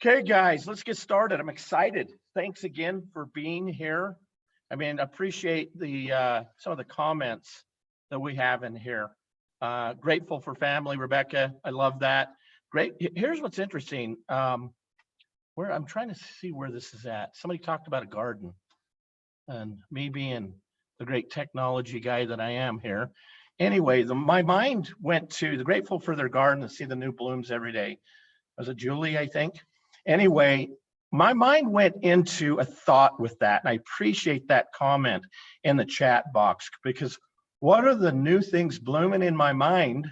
Okay, guys, let's get started. I'm excited. Thanks again for being here. I mean, appreciate the some of the comments that we have in here. Grateful for family, Rebecca. I love that. Great. Here's what's interesting. Where I'm trying to see where this is at. Somebody talked about a garden, and me being the great technology guy that I am here. Anyway, my mind went to the grateful for their garden to see the new blooms every day. Was it Julie, I think? Anyway, my mind went into a thought with that, and I appreciate that comment in the chat box, because what are the new things blooming in my mind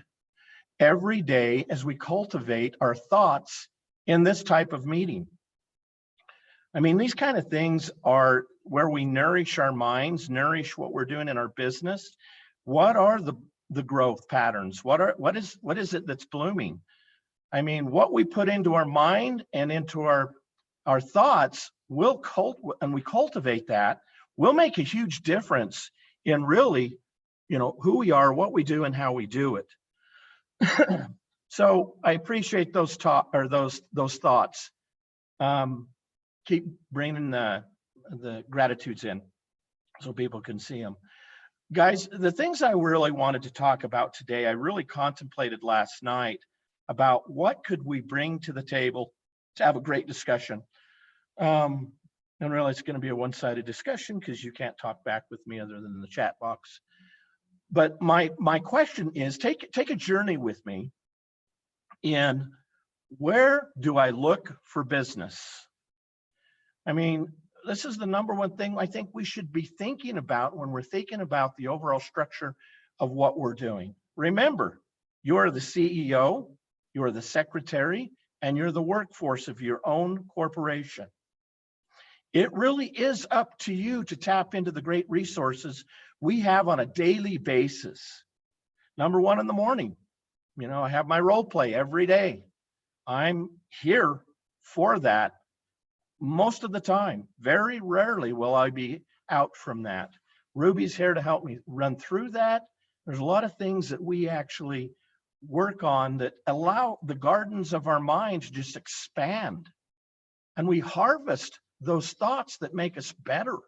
every day as we cultivate our thoughts in this type of meeting? I mean, these kind of things are where we nourish our minds, nourish what we're doing in our business. What are the growth patterns? What is it that's blooming? I mean, what we put into our mind and into our thoughts will we cultivate that, will make a huge difference in really, who we are, what we do, and how we do it. So I appreciate those thoughts. Keep bringing the gratitudes in so people can see them. Guys, the things I really wanted to talk about today, I really contemplated last night about what could we bring to the table to have a great discussion. And really it's going to be a one-sided discussion because you can't talk back with me other than in the chat box. But my question is, take a journey with me in where do I look for business? I mean, this is the number one thing I think we should be thinking about when we're thinking about the overall structure of what we're doing. Remember, you're the CEO, you're the secretary, and you're the workforce of your own corporation. It really is up to you to tap into the great resources we have on a daily basis. Number one, in the morning, I have my role play every day. I'm here for that most of the time. Very rarely will I be out from that. Ruby's here to help me run through that. There's a lot of things that we actually work on that allow the gardens of our minds just expand, and we harvest those thoughts that make us better.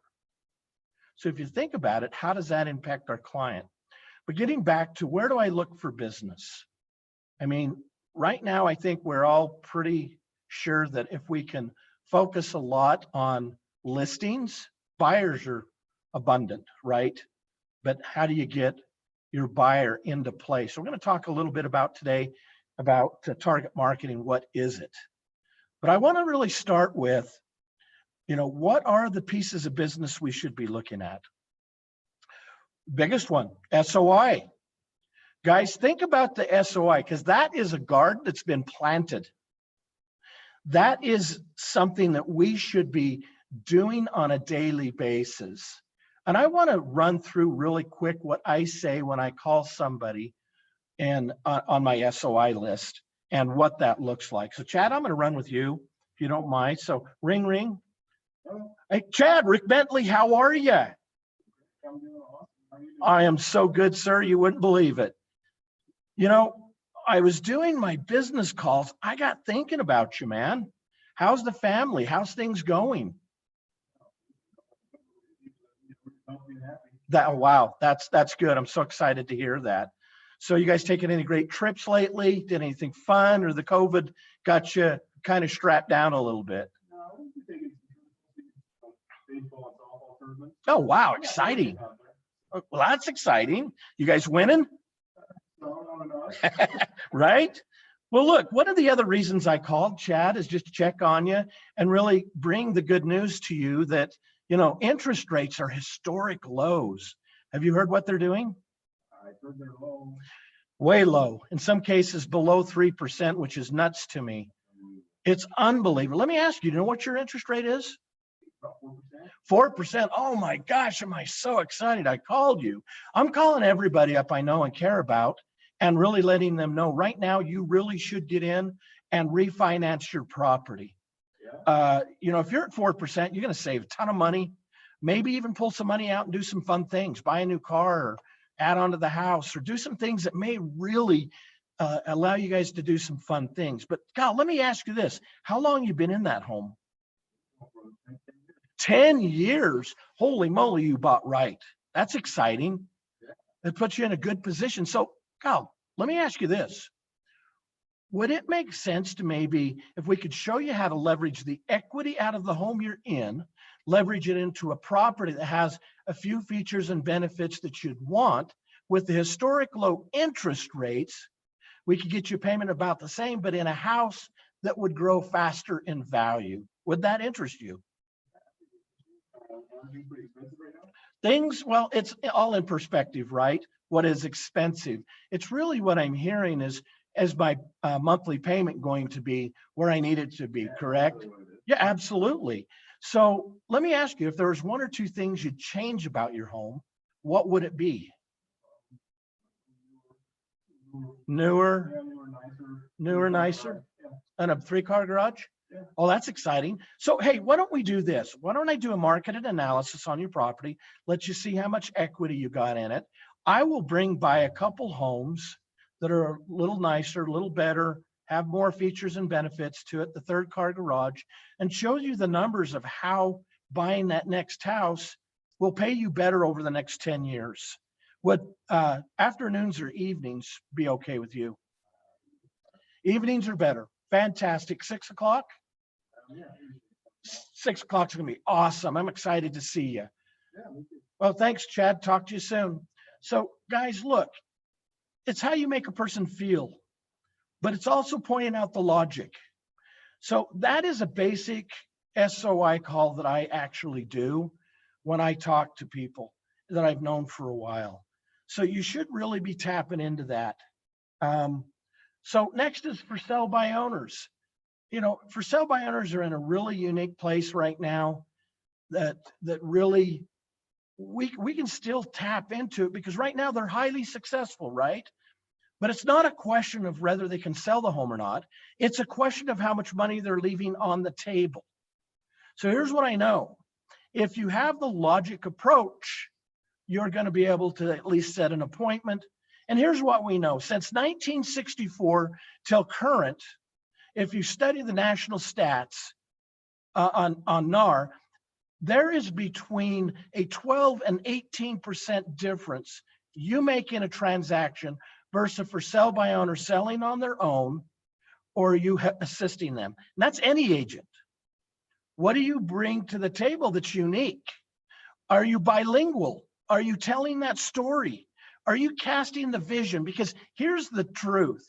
So if you think about it, how does that impact our client? But getting back to where do I look for business? I mean, right now, I think we're all pretty sure that if we can focus a lot on listings, buyers are abundant, right? But how do you get your buyer into play? So we're going to talk a little bit about today about target marketing. What is it? But I want to really start with, what are the pieces of business we should be looking at? Biggest one, SOI. Guys, think about the SOI, because that is a garden that's been planted. That is something that we should be doing on a daily basis. And I want to run through really quick what I say when I call somebody and on my SOI list and what that looks like. So Chad, I'm going to run with you if you don't mind. So ring, ring. Hey, Chad, Rick Bentley, how are you? I am so good, sir. You wouldn't believe it. I was doing my business calls. I got thinking about you, man. How's the family? How's things going? Wow, that's good. I'm so excited to hear that. So you guys taking any great trips lately? Did anything fun, or the COVID got you kind of strapped down a little bit? Oh, wow, exciting. Well, that's exciting. You guys winning? Right? Well, look, one of the other reasons I called, Chad, is just to check on you and really bring the good news to you that, interest rates are historic lows. Have you heard what they're doing? I've heard they're low. Way low. In some cases below 3%, which is nuts to me. It's unbelievable. Let me ask you, do you know what your interest rate is? About 4%. 4%. Oh my gosh, am I so excited I called you. I'm calling everybody up I know and care about and really letting them know right now you really should get in and refinance your property. Yeah. If you're at 4%, you're going to save a ton of money, maybe even pull some money out and do some fun things, buy a new car or add on to the house or do some things that may really allow you guys to do some fun things. But God, let me ask you this. How long you been in that home? 10 years. Holy moly, you bought right. That's exciting. It puts you in a good position. So, God, let me ask you this. Would it make sense to maybe, if we could show you how to leverage the equity out of the home you're in, leverage it into a property that has a few features and benefits that you'd want, with the historic low interest rates, we could get you a payment about the same, but in a house that would grow faster in value. Would that interest you? Things, well, it's all in perspective, right? What is expensive? It's really what I'm hearing is my monthly payment going to be where I need it to be, correct? Yeah, absolutely. So let me ask you, if there was one or two things you'd change about your home, what would it be? Newer, nicer, and a 3-car garage? Oh, that's exciting. So, hey, why don't we do this? Why don't I do a marketed analysis on your property, let you see how much equity you got in it. I will bring by a couple homes that are a little nicer, a little better, have more features and benefits to it, the 3rd-car garage, and show you the numbers of how buying that next house will pay you better over the next 10 years. Would afternoons or evenings be okay with you? Evenings are better. Fantastic. 6 o'clock? 6 o'clock's gonna be awesome. I'm excited to see you. Well, thanks, Chad. Talk to you soon. So, guys, look, it's how you make a person feel, but it's also pointing out the logic. So that is a basic SOI call that I actually do when I talk to people that I've known for a while. So you should really be tapping into that. So next is for sell by owners. You know, for sell by owners are in a really unique place right now that really we can still tap into it, because right now they're highly successful, right? But it's not a question of whether they can sell the home or not. It's a question of how much money they're leaving on the table. So here's what I know. If you have the logic approach, you're going to be able to at least set an appointment. And here's what we know. Since 1964 till current, if you study the national stats on NAR, there is between a 12 and 18% difference you make in a transaction versus for sell by owner selling on their own or you assisting them. And that's any agent. What do you bring to the table that's unique? Are you bilingual? Are you telling that story? Are you casting the vision? Because here's the truth.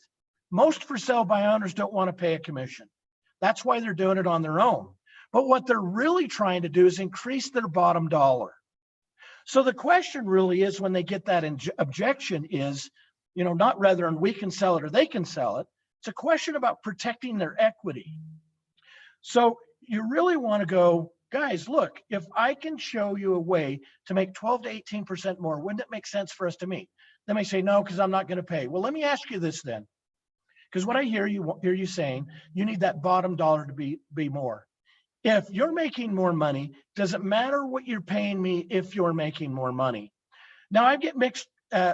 Most for sell by owners don't want to pay a commission. That's why they're doing it on their own. But what they're really trying to do is increase their bottom dollar. So the question really is, when they get that objection is, you know, not whether we can sell it or they can sell it. It's a question about protecting their equity. So you really want to go, guys, look, if I can show you a way to make 12 to 18% more, wouldn't it make sense for us to meet? They may say, no, because I'm not going to pay. Well, let me ask you this then. Because what I hear you saying, you need that bottom dollar to be more. If you're making more money, does it matter what you're paying me if you're making more money? Now, I get mixed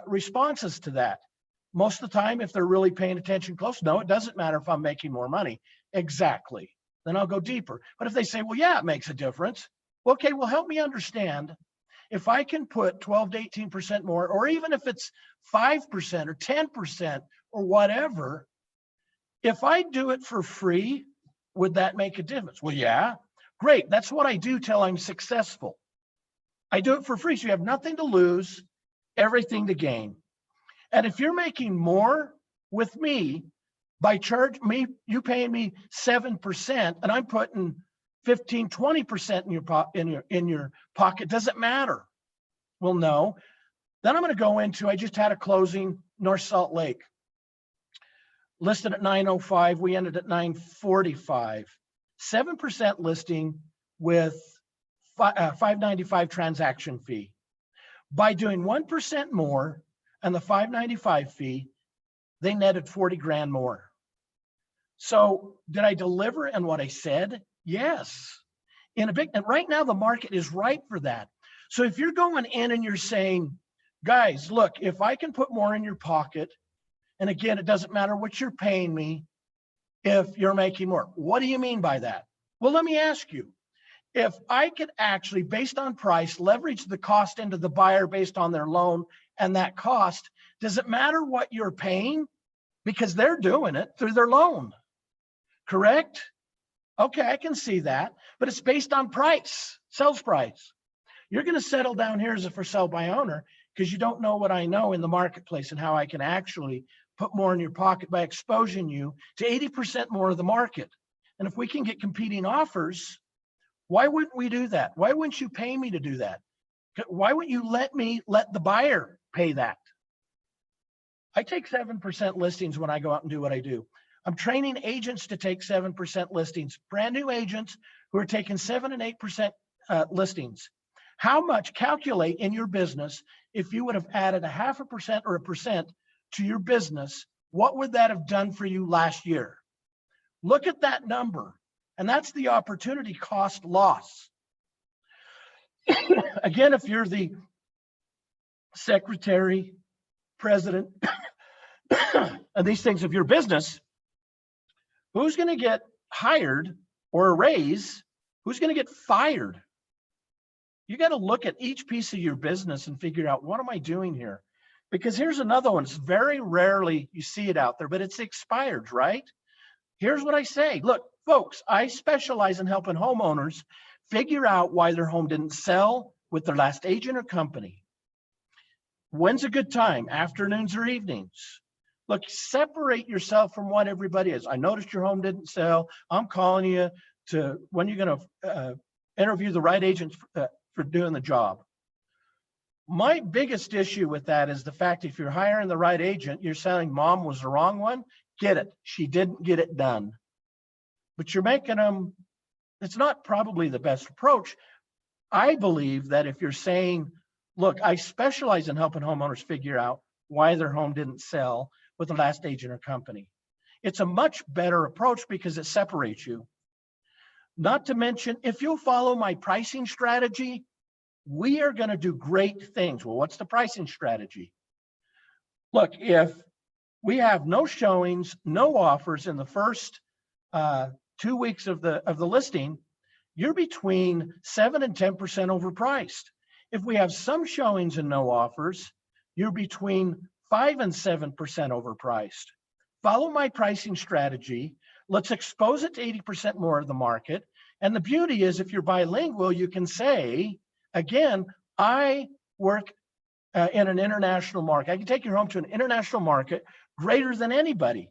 responses to that. Most of the time, if they're really paying attention close, no, it doesn't matter if I'm making more money. Exactly. Then I'll go deeper. But if they say, well, yeah, it makes a difference. Okay, well, help me understand. If I can put 12 to 18% more, or even if it's 5% or 10% or whatever, if I do it for free, would that make a difference? Well, yeah, great. That's what I do till I'm successful. I do it for free. So you have nothing to lose, everything to gain. And if you're making more with me by you paying me 7% and I'm putting 15, 20% in your pocket, does it matter? Well, no. Then I'm going to go into, I just had a closing, North Salt Lake. Listed at 905, we ended at 945. 7% listing with $595 transaction fee. By doing 1% more and the $595 fee, they netted 40 grand more. So did I deliver in what I said? Yes. And right now the market is ripe for that. So if you're going in and you're saying, guys, look, if I can put more in your pocket, And again, it doesn't matter what you're paying me if you're making more. What do you mean by that? Well, let me ask you, if I could actually, based on price, leverage the cost into the buyer based on their loan and that cost, does it matter what you're paying? Because they're doing it through their loan, correct? Okay, I can see that, but it's based on price, sales price. You're going to settle down here as a for sale by owner because you don't know what I know in the marketplace and how I can actually put more in your pocket by exposing you to 80% more of the market. And if we can get competing offers, why wouldn't we do that? Why wouldn't you pay me to do that? Why wouldn't you let me let the buyer pay that? I take 7% listings when I go out and do what I do. I'm training agents to take 7% listings, brand new agents who are taking 7 and 8% listings. How much, calculate in your business, if you would have added 0.5% or 1% to your business, what would that have done for you last year? Look at that number. And that's the opportunity cost loss. Again, if you're the secretary, president, and these things of your business, who's going to get hired or a raise? Who's going to get fired? You got to look at each piece of your business and figure out, what am I doing here? Because here's another one. It's very rarely you see it out there, but it's expired, right? Here's what I say. Look, folks, I specialize in helping homeowners figure out why their home didn't sell with their last agent or company. When's a good time? Afternoons or evenings? Look, separate yourself from what everybody is. I noticed your home didn't sell. I'm calling you to when you're going to interview the right agents for doing the job. My biggest issue with that is the fact if you're hiring the right agent, you're saying mom was the wrong one. Get it. She didn't get it done. But you're making them, it's not probably the best approach. I believe that if you're saying, look, I specialize in helping homeowners figure out why their home didn't sell with the last agent or company. It's a much better approach because it separates you. Not to mention, if you'll follow my pricing strategy, we are going to do great things. Well, what's the pricing strategy? Look, if we have no showings, no offers in the first 2 weeks of the listing, you're between 7 and 10% overpriced. If we have some showings and no offers, you're between 5 and 7% overpriced. Follow my pricing strategy. Let's expose it to 80% more of the market. And the beauty is, if you're bilingual, you can say, again, I work in an international market. I can take your home to an international market greater than anybody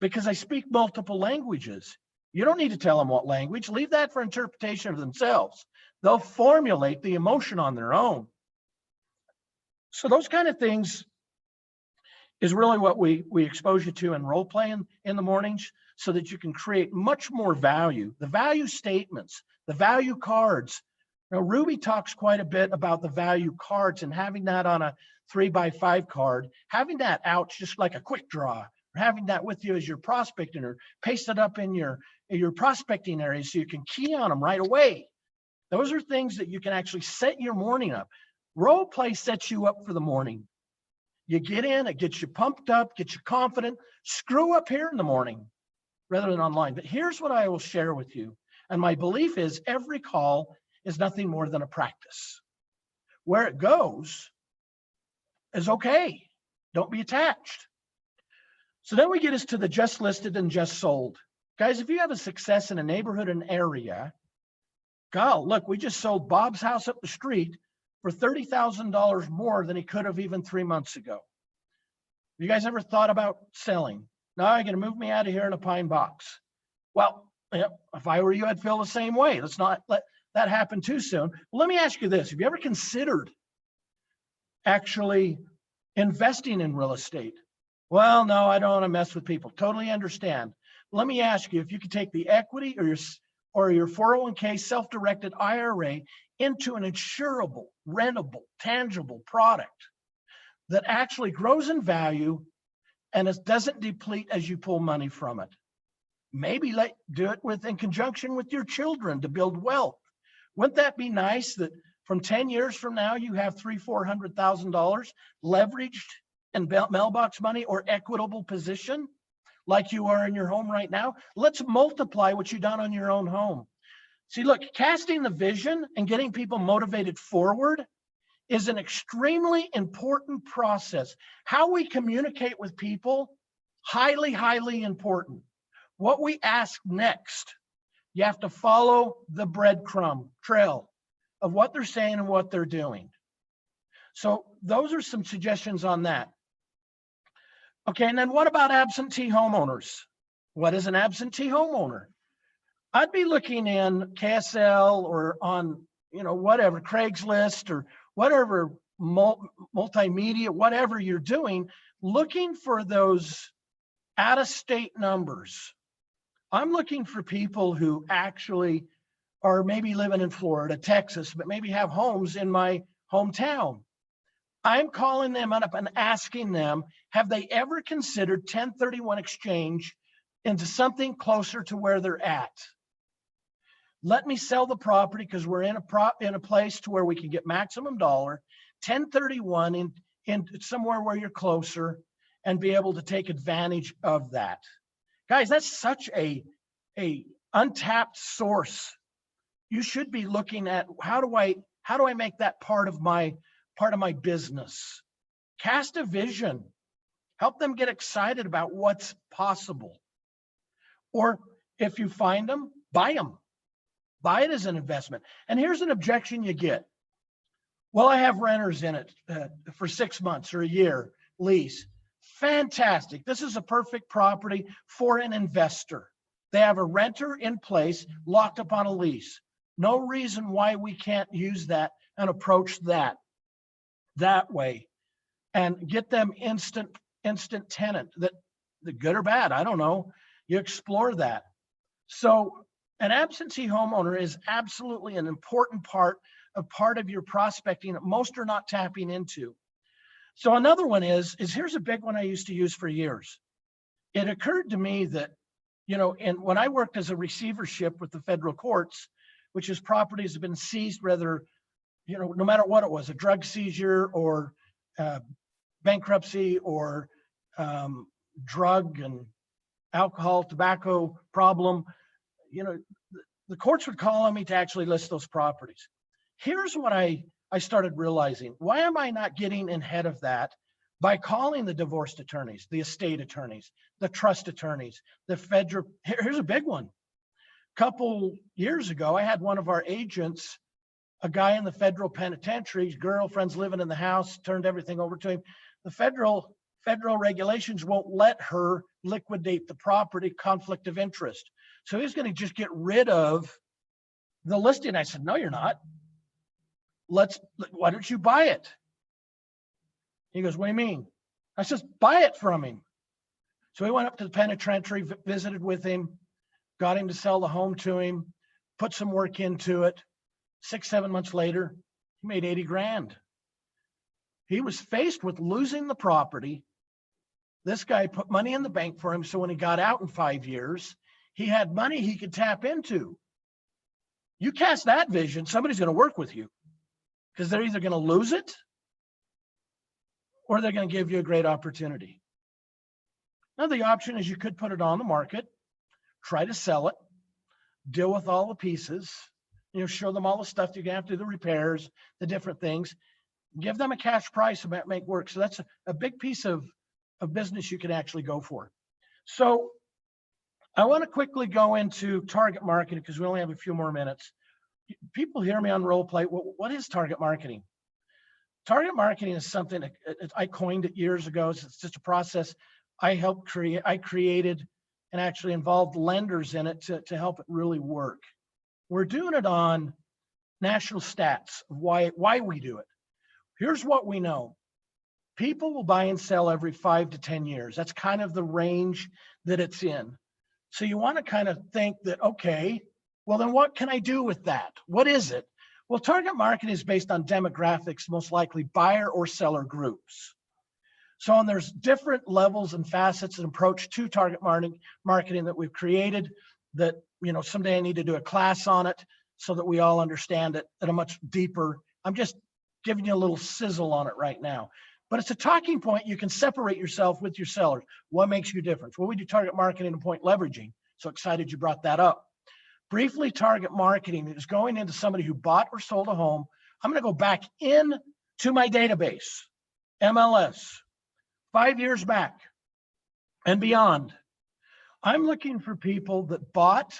because I speak multiple languages. You don't need to tell them what language. Leave that for interpretation of themselves. They'll formulate the emotion on their own. So those kind of things is really what we expose you to in role playing in the mornings so that you can create much more value. The value statements, the value cards. Now, Ruby talks quite a bit about the value cards and having that on a 3x5 card, having that out just like a quick draw, or having that with you as you're prospecting or paste it up in your prospecting area so you can key on them right away. Those are things that you can actually set your morning up. Role play sets you up for the morning. You get in, it gets you pumped up, gets you confident, screw up here in the morning rather than online. But here's what I will share with you. And my belief is every call is nothing more than a practice. Where it goes is okay. Don't be attached. So then we get us to the just listed and just sold. Guys, if you have a success in a neighborhood and area, look, we just sold Bob's house up the street for $30,000 more than he could have even 3 months ago. You guys ever thought about selling? No, you're going to move me out of here in a pine box. Well, if I were you, I'd feel the same way. Let's not let that happen too soon. Well, let me ask you this. Have you ever considered actually investing in real estate? Well, no, I don't want to mess with people. Totally understand. Let me ask you if you could take the equity or your 401k self-directed IRA into an insurable, rentable, tangible product that actually grows in value and it doesn't deplete as you pull money from it. Maybe do it in conjunction with your children to build wealth. Wouldn't that be nice that from 10 years from now, you have $300,000, $400,000 leveraged and mailbox money or equitable position like you are in your home right now, let's multiply what you've done on your own home. See, look, casting the vision and getting people motivated forward is an extremely important process. How we communicate with people, highly, highly important. What we ask next, you have to follow the breadcrumb trail of what they're saying and what they're doing. So those are some suggestions on that. Okay, and then what about absentee homeowners? What is an absentee homeowner? I'd be looking in KSL or on, whatever, Craigslist or whatever, multimedia, whatever you're doing, looking for those out-of-state numbers. I'm looking for people who actually are maybe living in Florida, Texas, but maybe have homes in my hometown. I'm calling them up and asking them, have they ever considered 1031 exchange into something closer to where they're at? Let me sell the property because we're in a place to where we can get maximum dollar, 1031 in somewhere where you're closer and be able to take advantage of that. Guys, that's such a untapped source. You should be looking at how do I make that part of my business? Cast a vision. Help them get excited about what's possible. Or if you find them, buy them. Buy it as an investment. And here's an objection you get. Well, I have renters in it for 6 months or a year lease. Fantastic. This is a perfect property for an investor. They have a renter in place, locked up on a lease. No reason why we can't use that and approach that way and get them instant tenant, that the good or bad, I don't know. You explore that. So an absentee homeowner is absolutely an important part of your prospecting that most are not tapping into. So another one is here's a big one I used to use for years. It occurred to me that, and when I worked as a receivership with the federal courts, which is properties have been seized, whether, no matter what it was, a drug seizure or bankruptcy or drug and alcohol, tobacco problem, the courts would call on me to actually list those properties. Here's what I started realizing. Why am I not getting ahead of that by calling the divorced attorneys, the estate attorneys, the trust attorneys, the federal? Here's a big one. A couple years ago, I had one of our agents, a guy in the federal penitentiary, his girlfriend's living in the house, turned everything over to him. The federal regulations won't let her liquidate the property, conflict of interest. So he's going to just get rid of the listing. I said, no, you're not. Why don't you buy it? He goes, what do you mean? I said, buy it from him. So we went up to the penitentiary, visited with him, got him to sell the home to him, put some work into it. 6-7 months later, he made 80 grand. He was faced with losing the property. This guy put money in the bank for him. So when he got out in 5 years, he had money he could tap into. You cast that vision, somebody's going to work with you because they're either going to lose it or they're going to give you a great opportunity. Now, the option is you could put it on the market, try to sell it, deal with all the pieces, show them all the stuff you're going to have to do, the repairs, the different things, give them a cash price and make work. So that's a big piece of business you can actually go for. So I want to quickly go into target marketing because we only have a few more minutes. People hear me on role play. What is target marketing? Target marketing is something that I coined it years ago. It's just a process I helped create. I created and actually involved lenders in it to help it really work. We're doing it on national stats, why we do it. Here's what we know. People will buy and sell every 5 to 10 years. That's kind of the range that it's in. So you want to kind of think that, okay, well then what can I do with that? What is it? Well, target marketing is based on demographics, most likely buyer or seller groups. So and there's different levels and facets and approach to target marketing that we've created that, someday I need to do a class on it so that we all understand it at a much deeper. I'm just giving you a little sizzle on it right now. but it's a talking point. You can separate yourself with your sellers. What makes you different? Well, we do target marketing and point leveraging. So excited you brought that up. Briefly, target marketing is going into somebody who bought or sold a home. I'm going to go back in to my database, MLS, 5 years back and beyond. I'm looking for people that bought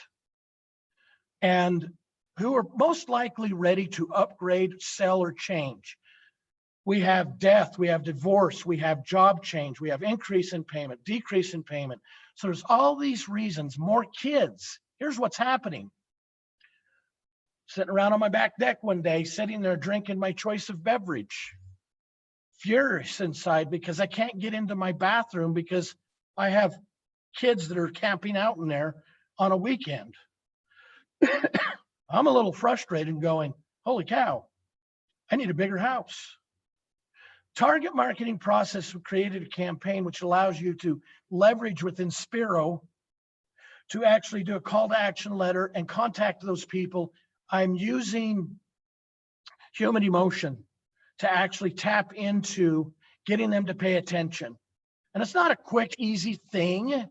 and who are most likely ready to upgrade, sell, or change. We have death, we have divorce, we have job change, we have increase in payment, decrease in payment. So there's all these reasons, more kids. Here's what's happening. Sitting around on my back deck one day, sitting there drinking my choice of beverage. Furious inside because I can't get into my bathroom because I have kids that are camping out in there on a weekend. I'm a little frustrated and going, holy cow, I need a bigger house. Target marketing process created a campaign which allows you to leverage within Spiro to actually do a call to action letter and contact those people. I'm using human emotion to actually tap into getting them to pay attention. And it's not a quick, easy thing,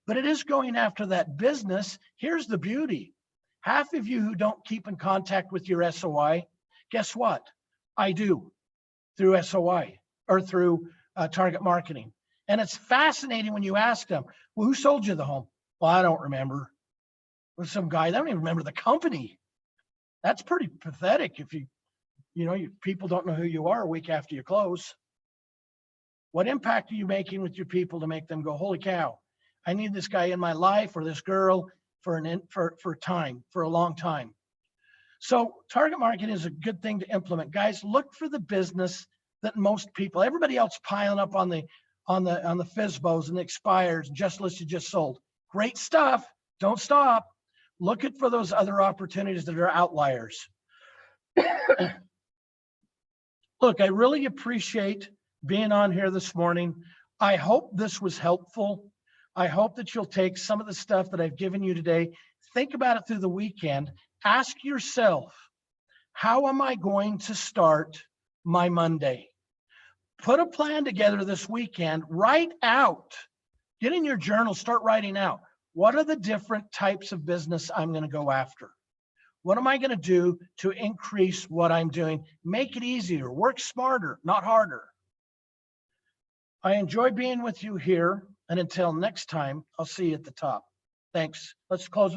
but it is going after that business. Here's the beauty. Half of you who don't keep in contact with your SOI, guess what? I do through SOI or through target marketing. And it's fascinating when you ask them, well, who sold you the home? Well, I don't remember. It was some guy, I don't even remember the company. That's pretty pathetic if people don't know who you are a week after you close. What impact are you making with your people to make them go, holy cow, I need this guy in my life or this girl for a long time. So target marketing is a good thing to implement. Guys, look for the business that most people, everybody else piling up on the FSBOs and the expires, just listed, just sold. Great stuff. Don't stop. Look for those other opportunities that are outliers. Look, I really appreciate being on here this morning. I hope this was helpful. I hope that you'll take some of the stuff that I've given you today, think about it through the weekend. Ask yourself, how am I going to start my Monday? Put a plan together this weekend. Write out, get in your journal, start writing out. What are the different types of business I'm going to go after? What am I going to do to increase what I'm doing? Make it easier, work smarter, not harder. I enjoy being with you here. And until next time, I'll see you at the top. Thanks. Let's close with